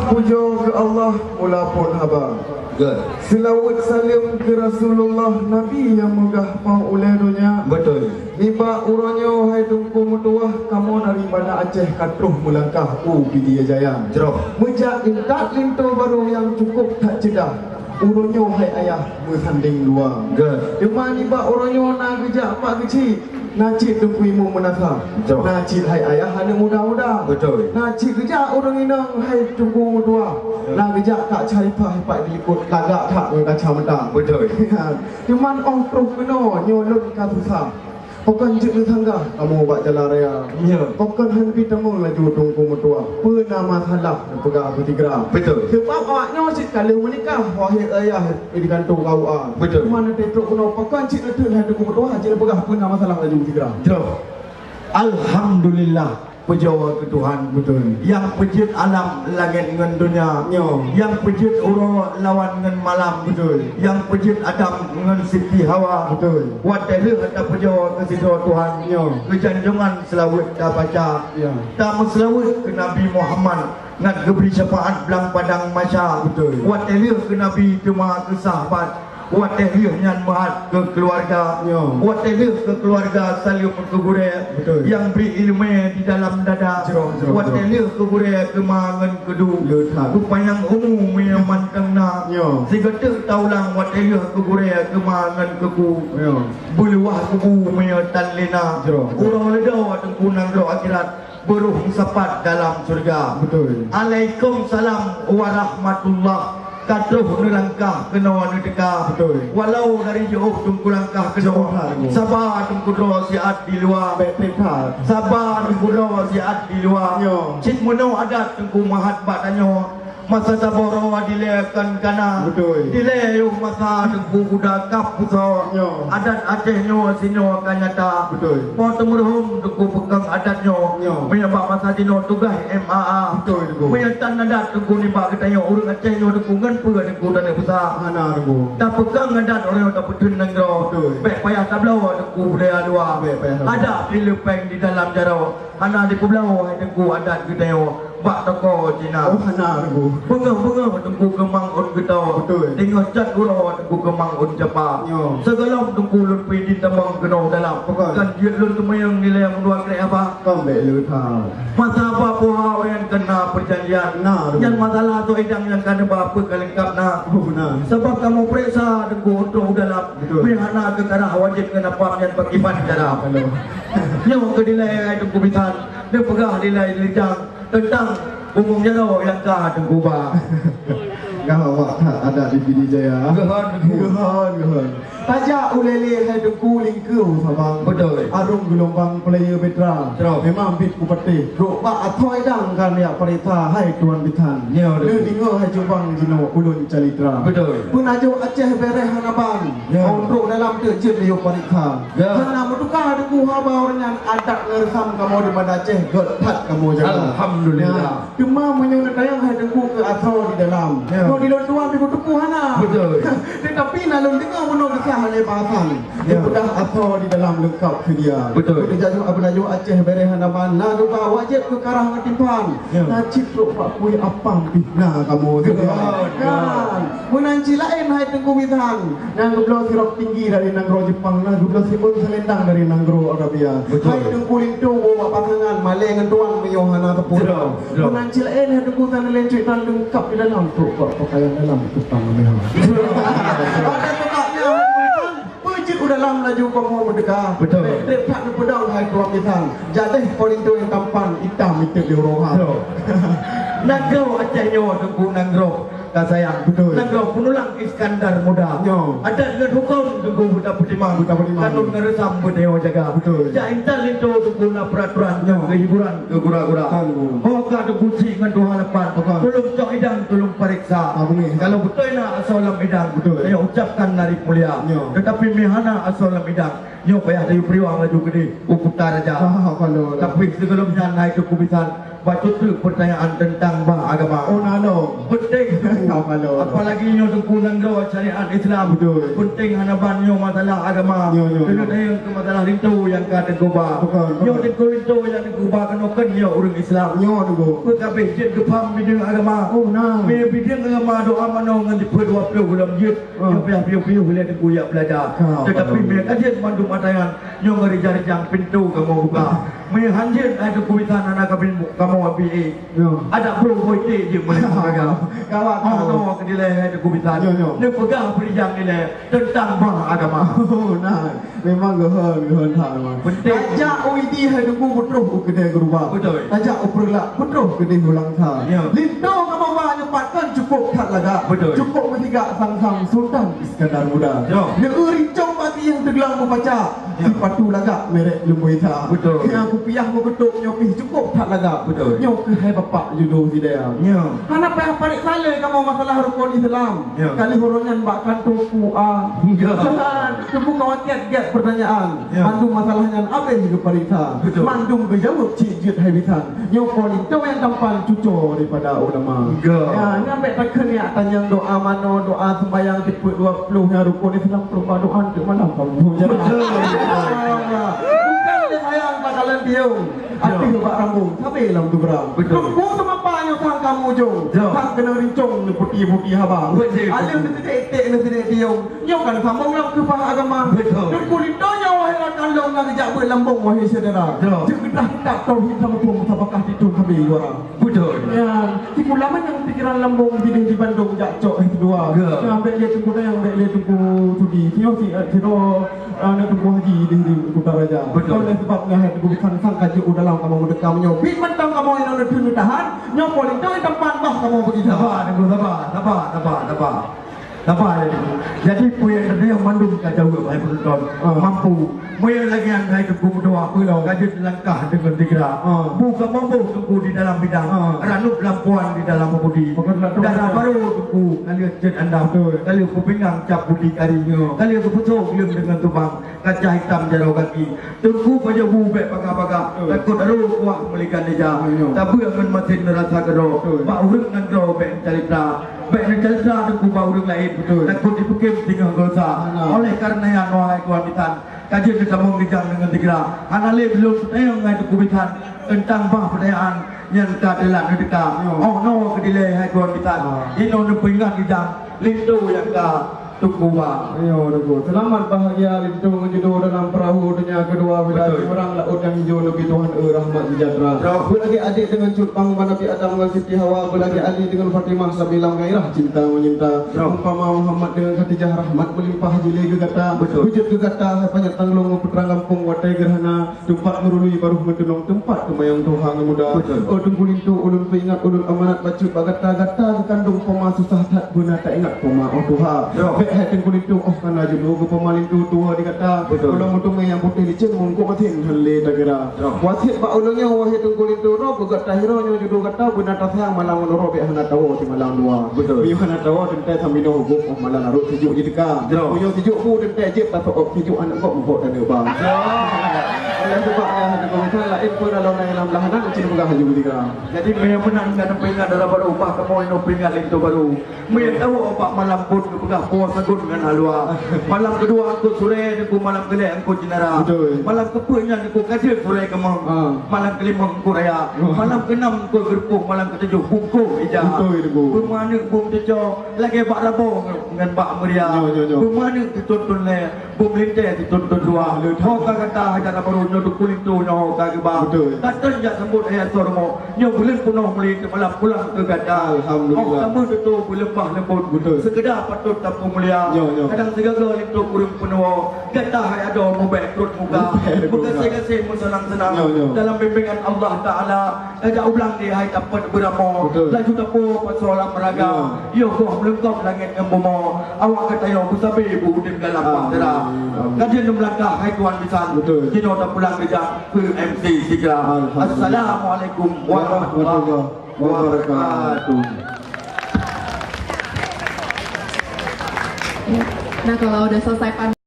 puja ke Allah mula pun haba. Good. Selawat salam ke Rasulullah Nabi yang megah mau oleh dunia. Betul. Niba uronyo hai tungku mutuah kamu dari mana Aceh katruh mulangkah Pidijaya Jaya. Jeroh. Mejak intak linto baru yang cukup tak cedah. Uronyo hai ayah bersanding luar. Good. Cuma niba uronyo na gejak pak kecil. Nacik tungku imu menasa. Betul. Nacik hai ayah hana muda-muda. Betul. Nacik gejak orang inang hai tungku mutua. Nah gejak tak cari pak diliput lagak tak kaca mentang. Betul. Cuman orang terus kena nyolot ka susah. Pokan je tangga kamu buat jalan raya. Ya. Pokan henpi temu laju tungku mutua. Pernah masalah pegang bertiga. Betul. Sebab awaknya cik kalau menikah wahai ayah di kantor kau ah. Betul. Mana tetruk kena pokan cik letul hai tungku mutua je pegang pernah masalah laju bertiga. Jeroh. Alhamdulillah. Pejawa ke Tuhan. Betul. Yang pejit alam langit dengan dunia. Yo. Yang pejit uro lawan dengan malam. Betul. Yang pejit Adam dengan Siti Hawa. Betul. Buat dahulu kata pejawa ke situ Tuhan. Yo. Kejanjungan selawat dah baca. Ya. Tak selawat ke Nabi Muhammad. Ngat geberi syafaat belang padang masya. Betul. Buat dahulu ke Nabi cuma ke sahabat. Buat tehliah nyan mahat ke keluarga. Yo. Buat tehliah ke keluarga salim ke gure. Betul. Yang beri ilmu di dalam dada. Jerong. Buat tehliah ke gure ke mangan kedu. Letak. Kupayang umum yang mantang na. Yo. Si getek taulang buat tehliah ke gure ke mangan ke ku. Yo. Beluah kubu punya tan lena. Jerong. Urang ledau tengku nang lo akhirat. Beruh sapat dalam surga. Betul. Waalaikumsalam warahmatullah. Katruh nu langkah kena nu deka. Betul. Walau dari jauh tungku langkah kena. Sabar tungku doa siat di luar. Betul. Sabar tungku doa siat di luar. Yo. Cik menau adat tungku mahat badanyo. Masa saboro dilekan kana. Betul. Dileu masa tungku kuda kap puso. Yo. Adat Acehnya sinyo kanyata. Betul. Po temurhum tungku pegang adatnyo. Yo. Menyebab masa dino tugas MAA. Betul, tungku. Menyantan adat tungku ni bak katanya urang Acehnya tungku ngan pura tungku dan besar. Mana tunggu. Tak pegang adat orang tak petun nang ro. Betul. Baik payah tablau tungku budaya luar. Baik payah tablau. Ada di lepeng di dalam jaro. Ana di kublau tungku adat katanya. Bak toko Cina. Oh, mana tunggu. Bunga tungku kemang on getau. Betul. Tengok cat guro tunggu kemang on japa. Yo. Segala tungku lun pi di tambang kena dalam. Bukan. Kan dia lun tumayang nilai yang dua kali apa? Kau letak. Masa apa puha yang kena perjanjian. Nah, Yang masalah tu edang yang kena apa kelengkap nak. Oh, nah. Sebab kamu periksa tunggu untuk dalam. Betul. Pihana ke arah wajib kena pam yang pakipan cara. Kalau. Yang kedilai tunggu bitan. Dia pegah nilai lidang tentang umumnya lo yang kah tunggu ba. Kau awak tak ada di Pidijaya. Gehan. Tajak ulele hai tungku lingkau sabang. Betul. Arum gelombang player betra. Betul. Memang bit kupati. Rok ba athoi dang kan ya parita hai tuan bitan. Ya, betul. Le dingo hai jubang jino ulun calitra. Betul. Pun ajo Aceh bereh hanaban. Ya. Ondrok dalam terjun liu parita. Ya. Hana mutuka tungku haba orang yang adat ngersam kamu di mana Aceh god hat kamu jaga. Alhamdulillah. Cuma menyuruh dayang hai tungku ke athoi di dalam. Ya. No di luar tuan di tuku hana. Betul. Tetapi nalun dengar menong kesah oleh bahasan. Dia sudah apa di dalam lengkap ke dia. Betul. Dia jaju Abu Najwa Aceh bereh hanaban. Nah lupa wajib ke karah ngatimpan. Ya. Nah citruk pak kui apang pihna kamu. Kan. Menanci lain hai tengku bitan. Nang geblo sirok tinggi dari nanggro Jepang. Nang geblo sibun selendang dari nanggro Arabia. Betul. Hai tengku lintung bawa pasangan. Malay dengan tuan meyohana tepur. Menanci lain hai tengku tanah lencik tan lengkap di dalam. Tuk pak pakaian dalam tutang memang. Ada tokaknya pejit udah dalam laju kamu mendekat. Betul. Depak di pedang hai keluar pisang. Jadeh polinto yang tampan hitam itu di rohan. Nagro Acehnya tunggu nagro. Sayang. Betul. Nagro penulang Iskandar muda. Yo. Ada dengan hukum tunggu buta putimang. Buta putimang. Kanun ngeresam budaya jaga. Betul. Jaintal itu tunggu na peraturan kehiburan ke gura-gura. Hoka tunggu cik dengan dua halapan. Tolong cok idang tolong periksa. Kalau betul na asolam idang. Betul. Saya ucapkan nari mulia. Yo. Tetapi mihana asolam idang. Nyo payah dari priwang laju gede. Ukutar aja. Kalau Tapi sebelumnya naik ke kubisan. Batu tu pertanyaan tentang bah agama. oh nano. Penting. kalau. Apalagi nyo tengkunan doa syariat Islam. Betul. Penting hanaban nyo masalah agama. Dengan yang ke masalah rintu yang kata goba. Nyo rintu yang goba kan kan nyo orang Islam. Nyo dulu. Kabeh jet ke pam bidang agama. Oh nah. Bidang agama doa mano ngan diper 20 bulan jet. Nyo piah-piah boleh kuya belajar. Tetapi mereka jet mandu matayan nyo ngari jari-jang pintu kamu buka. Hanjir ada kuitan anak kamu api. Ada bro boite je boleh agama. Kawat no kedilai ada kuitan. Ni pegang perijang nilai tentang agama. Oh nah. Memang gehon thaman. Penting. Ajak OID hai tunggu putroh kedai gerubah. Betul. Ajak uperlah putroh kedai ulang tha. Lindo kamu banyak patkan cukup kat laga. Betul. Cukup metiga sang-sang Sultan Iskandar Muda. Ne rincong bagi yang teglang membaca. Sipatu laga merek lumbuita. Betul. Yang aku piah mau ketuk nyopi cukup kat laga. Betul. Nyok ke hai bapak judo dia. Karena payah parik sale kamu masalah rukun Islam. Kali horongan bakkan tuku Tuku kawan get pertanyaan. Mandung masalahnya apa yang juga parita. Mandung kejawab cik habitan. Nyokol itu yang tampan cucur daripada ulama. Ya, nyampe takkan ya tanya doa mano doa sembahyang tipe 20 yang rukun Islam perupa doa untuk malam kamu. Bukan dia sayang bakalan dia. Hati ubak rambung. Sampai dalam tu berang. Tunggu sama apa yang sang kamu jom. Sang kena rincong ni putih-putih habang. Alim ni tidak ni dia. Nyok kan sambung dalam kepah agama. Tunggu lindanya wahai rakan long nak kejap berlambung wahai saudara. Kita tak tahu hitam pun apakah itu kami luar. Betul. Ya, tipu lama yang pikiran lambung di Bandung jak cok itu dua. Ambil dia tunggu yang ambil dia tunggu tudi. Tio nak tunggu haji di Kota Raja. Betul. Oleh sebabnya hai tunggu sang kaji dalam kamu mendekam nyo. Bit mentang kamu yang nak tunggu tahan. Nyo poling tu tempat bah kamu begitu. Sabar. Jadi punya yang mandung kata jauh hai penonton mampu. Punya lagi yang hai tunggu doa pulau kaji langkah dengan dikira. Bukan mampu tunggu di dalam bidang. Ranuk lampuan di dalam budi. Darah baru tunggu kali jet anda. Kali kupingang cap budi karinya. Kali kepucuk film dengan tubang kaca hitam jarau kaki. Tunggu pada bubek pakai takut aru kuat melikan deja. Tapi yang matin rasa kero. Pak urang dengan kero bek cerita. Bek cerita tunggu pak urang lain. Takut dipekim tinggal dosa. Oleh karena yang wahai kuamitan kajian kita mengejar dengan dikira. Analih belum yang ngai kuamitan tentang bah pertanyaan yang keadilan dekat. Oh no kedilai hai kuamitan. Ino nepingan dijang lindu yang ka tunggu bang. Ayo tunggu. Selamat bahagia lintung judo dalam perahu dunia kedua bila orang laut yang hijau lebih Tuhan rahmat sejahtera. Belagi adik dengan cutpang Nabi Adam dengan Siti Hawa, belagi Ali dengan Fatimah sabilang gairah cinta menyinta. Umpama Muhammad dengan Khadijah rahmat melimpah jili gegata. Wujud gegata hai banyak tanglung putra kampung watai gerhana. Tempat merului baru mendenung tempat kemayang Tuhan muda. Oh tunggu lintu ulun peingat ulun amanat bacut bagata-gata kandung poma susah tak guna tak ingat poma oh Tuhan. Hai tengku lintu oh kana judo ke pemalin tu tua dikata ulung utung yang putih licin mungku matin hale tak kira wasit ba ulungnya wahai tengku lintu ro begat tahiro nya judo kata buna tasang malang ro be hana tawo ti malang dua bi hana tawo tente samino guk oh malang ro sejuk di deka yo sejuk ku tente jep ta tok sejuk anak kok mbok dan bang oleh sebabnya hati komentar lain pun dalam dalam lahanan cin megah haju dika jadi memang menang kan peringat dalam baru upah kamu ino peringat itu baru memang tahu opak malam pun pegah puas sagun dengan halua malam kedua aku sore aku malam kelima aku jenara malam kepunya aku kaji sore kemang malam kelima aku raya malam keenam aku gerpuh malam ketujuh bungkuh ijah bermana bung tejo lagi bak rabo dengan bak meriah bermana dituntun le bung linte dituntun dua hoka kata hajar baru nyoto kulit tu nyoto kaki bak kata jak sambut ayat sormo nyoto bulan penuh meli malam pulang ke gada alhamdulillah kamu itu lembah lembut sekedar patut tapu mulia kadang segala itu kurung penuh kata hai ada mubek turut muka berkasih-kasih senang-senang dalam bimbingan Allah Ta'ala ajak ulang dia hai dapat beramo laju tapu pasolam meraga yo kau melengkap langit yang bomo awak kata yo kusabi ibu udin galam bahtera kajian melangkah hai Tuhan Bisan jino tak pulang kejap ke MC Sikra Assalamualaikum warahmatullahi wabarakatuh. Nah kalau udah selesai